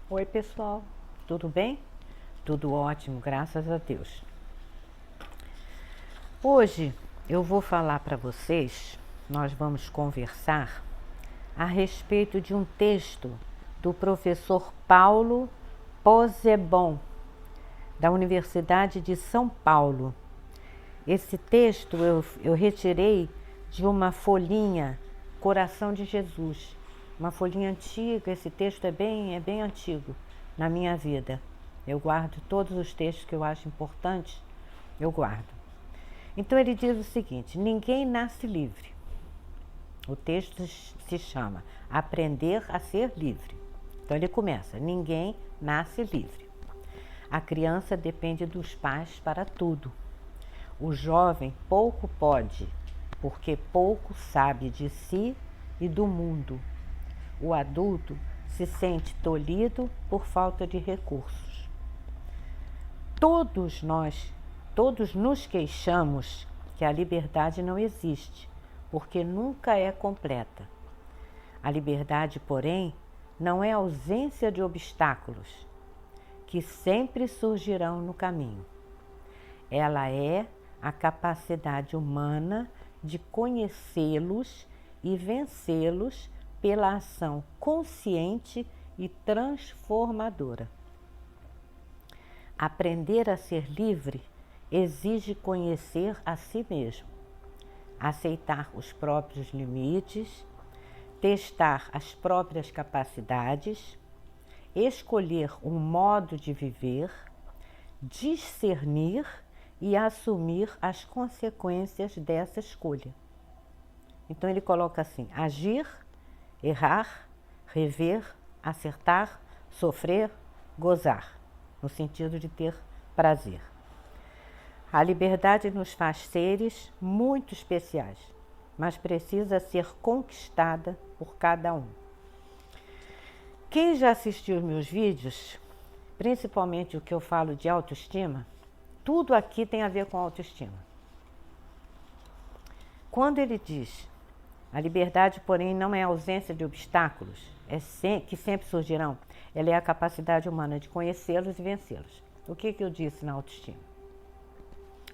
Oi, pessoal, tudo bem? Tudo ótimo, graças a Deus. Hoje eu vou falar para vocês, nós vamos conversar a respeito de um texto do professor Paulo Pozzebon, da Universidade de São Paulo. Esse texto eu retirei de uma folhinha Coração de Jesus, uma folhinha antiga. Esse texto é bem antigo na minha vida. Eu guardo todos os textos que eu acho importantes, eu guardo. Então ele diz o seguinte: ninguém nasce livre. O texto se chama Aprender a Ser Livre. Então ele começa: ninguém nasce livre. A criança depende dos pais para tudo. O jovem pouco pode, porque pouco sabe de si e do mundo. O adulto se sente tolhido por falta de recursos. Todos nos queixamos que a liberdade não existe, porque nunca é completa. A liberdade, porém, não é ausência de obstáculos, que sempre surgirão no caminho. Ela é a capacidade humana de conhecê-los e vencê-los pela ação consciente e transformadora. Aprender a ser livre exige conhecer a si mesmo, aceitar os próprios limites, testar as próprias capacidades, escolher um modo de viver, discernir e assumir as consequências dessa escolha. Então ele coloca assim: agir, errar, rever, acertar, sofrer, gozar, no sentido de ter prazer. A liberdade nos faz seres muito especiais, mas precisa ser conquistada por cada um. Quem já assistiu os meus vídeos, principalmente o que eu falo de autoestima, tudo aqui tem a ver com autoestima. Quando ele diz: a liberdade, porém, não é a ausência de obstáculos, que sempre surgirão, ela é a capacidade humana de conhecê-los e vencê-los. O que eu disse na autoestima?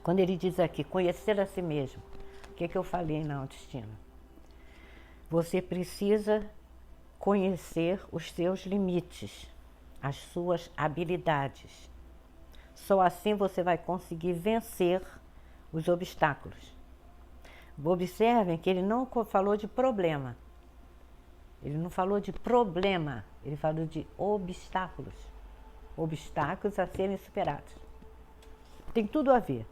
Quando ele diz aqui, conhecer a si mesmo, o que eu falei na autoestima? Você precisa conhecer os seus limites, as suas habilidades. Só assim você vai conseguir vencer os obstáculos. Observem que ele não falou de problema. Ele não falou de problema, ele falou de obstáculos. Obstáculos a serem superados. Tem tudo a ver.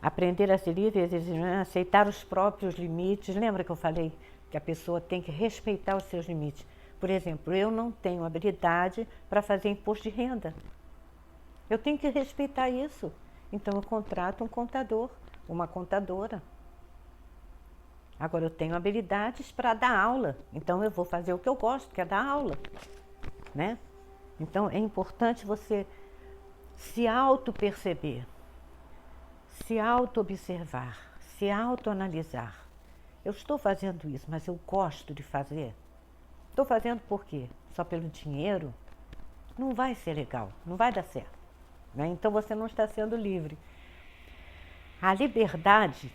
Aprender a ser livre exige aceitar os próprios limites. Lembra que eu falei que a pessoa tem que respeitar os seus limites? Por exemplo, eu não tenho habilidade para fazer imposto de renda. Eu tenho que respeitar isso. Então eu contrato um contador, uma contadora. Agora eu tenho habilidades para dar aula, então eu vou fazer o que eu gosto, que é dar aula, né? Então é importante você se auto-perceber, se auto-observar, se auto-analisar. Eu estou fazendo isso, mas eu gosto de fazer? Estou fazendo por quê? Só pelo dinheiro? Não vai ser legal, não vai dar certo, né? Então você não está sendo livre. A liberdade,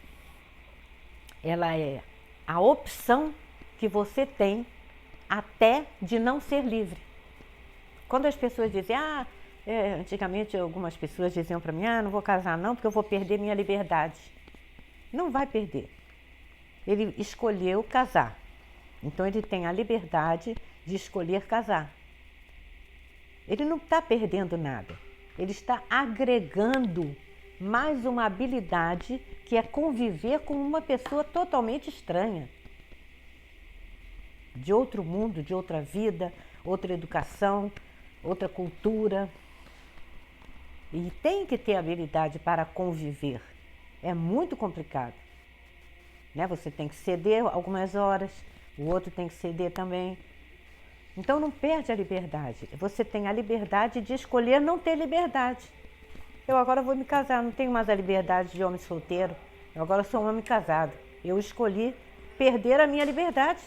ela é a opção que você tem até de não ser livre. Quando as pessoas dizem, antigamente algumas pessoas diziam para mim, não vou casar não, porque eu vou perder minha liberdade. Não vai perder. Ele escolheu casar. Então ele tem a liberdade de escolher casar. Ele não está perdendo nada. Ele está agregando mais uma habilidade, que é conviver com uma pessoa totalmente estranha. De outro mundo, de outra vida, outra educação, outra cultura. E tem que ter habilidade para conviver. É muito complicado, né? Você tem que ceder algumas horas, o outro tem que ceder também. Então não perde a liberdade. Você tem a liberdade de escolher não ter liberdade. Eu agora vou me casar, não tenho mais a liberdade de homem solteiro. Eu agora sou um homem casado. Eu escolhi perder a minha liberdade.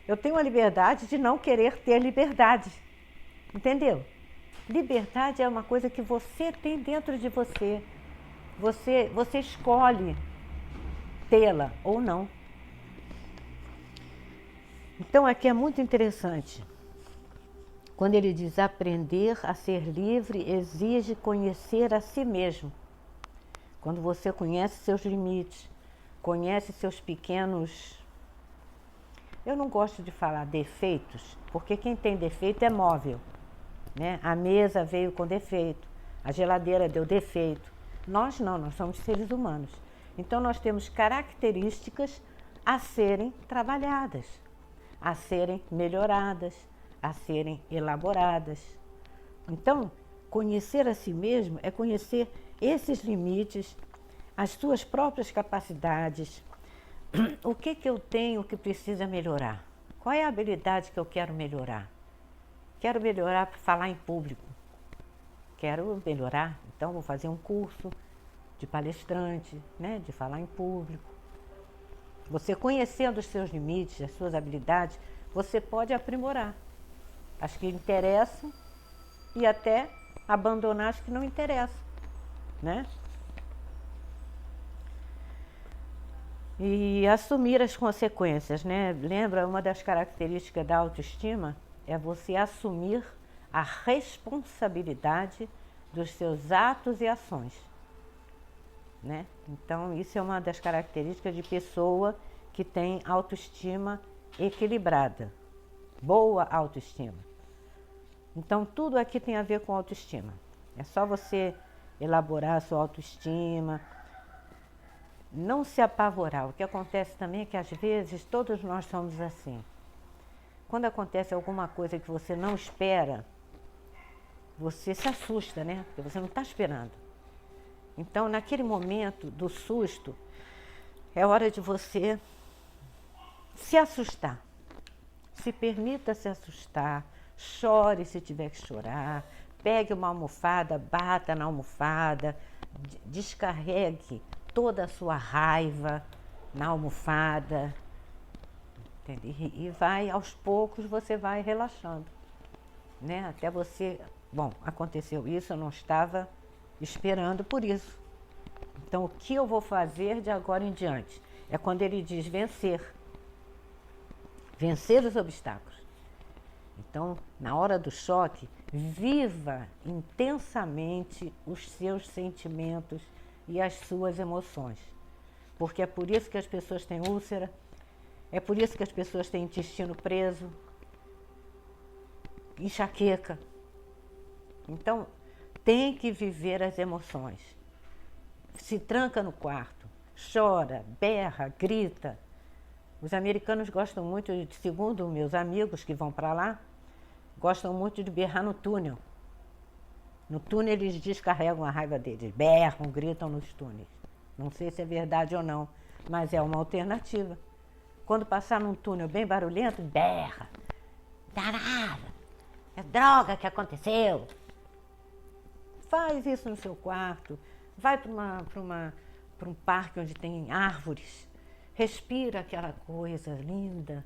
Eu tenho a liberdade de não querer ter liberdade. Entendeu? Liberdade é uma coisa que você tem dentro de você. Você escolhe tê-la ou não. Então aqui é muito interessante. Quando ele diz aprender a ser livre exige conhecer a si mesmo. Quando você conhece seus limites, conhece seus pequenos... Eu não gosto de falar defeitos, porque quem tem defeito é móvel, né? A mesa veio com defeito, a geladeira deu defeito. Nós não, nós somos seres humanos. Então nós temos características a serem trabalhadas, a serem melhoradas, a serem elaboradas. Então, conhecer a si mesmo é conhecer esses limites, as suas próprias capacidades. O que eu tenho que precisa melhorar? Qual é a habilidade que eu quero melhorar? Quero melhorar para falar em público. Quero melhorar, então vou fazer um curso de palestrante, né, de falar em público. Você conhecendo os seus limites, as suas habilidades, você pode aprimorar as que interessam e até abandonar as que não interessam, né? E assumir as consequências, né? Lembra, uma das características da autoestima é você assumir a responsabilidade dos seus atos e ações, né? Então, isso é uma das características de pessoa que tem autoestima equilibrada, boa autoestima. Então, tudo aqui tem a ver com autoestima. É só você elaborar a sua autoestima, não se apavorar. O que acontece também é que, às vezes, todos nós somos assim. Quando acontece alguma coisa que você não espera, você se assusta, né? Porque você não está esperando. Então, naquele momento do susto, é hora de você se assustar. Se permita se assustar, chore se tiver que chorar, pegue uma almofada, bata na almofada, descarregue toda a sua raiva na almofada, entendeu? E vai, aos poucos, você vai relaxando, né? Até você, bom, aconteceu isso, eu não estava esperando por isso. Então, o que eu vou fazer de agora em diante? É quando ele diz vencer. Vencer os obstáculos. Então, na hora do choque, viva intensamente os seus sentimentos e as suas emoções. Porque é por isso que as pessoas têm úlcera, é por isso que as pessoas têm intestino preso, enxaqueca. Então, tem que viver as emoções. Se tranca no quarto, chora, berra, grita. Os americanos gostam muito, segundo meus amigos que vão para lá, gostam muito de berrar no túnel. No túnel eles descarregam a raiva deles, berram, gritam nos túneis. Não sei se é verdade ou não, mas é uma alternativa. Quando passar num túnel bem barulhento, berra. Danada, é droga que aconteceu. Faz isso no seu quarto, vai para um parque onde tem árvores, respira aquela coisa linda,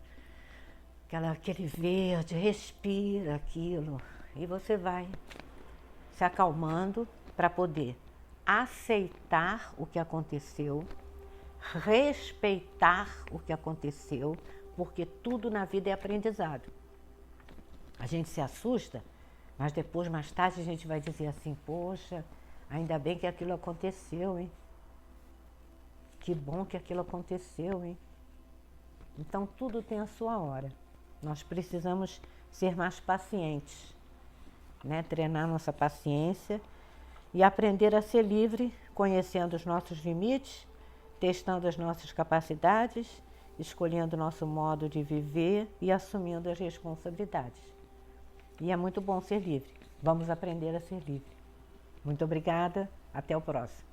aquele verde, respira aquilo e você vai se acalmando para poder aceitar o que aconteceu, respeitar o que aconteceu, porque tudo na vida é aprendizado. A gente se assusta, mas depois, mais tarde, a gente vai dizer assim, poxa, ainda bem que aquilo aconteceu, hein? Que bom que aquilo aconteceu, hein? Então, tudo tem a sua hora. Nós precisamos ser mais pacientes, né? Treinar nossa paciência e aprender a ser livre, conhecendo os nossos limites, testando as nossas capacidades, escolhendo o nosso modo de viver e assumindo as responsabilidades. E é muito bom ser livre. Vamos aprender a ser livre. Muito obrigada. Até o próximo.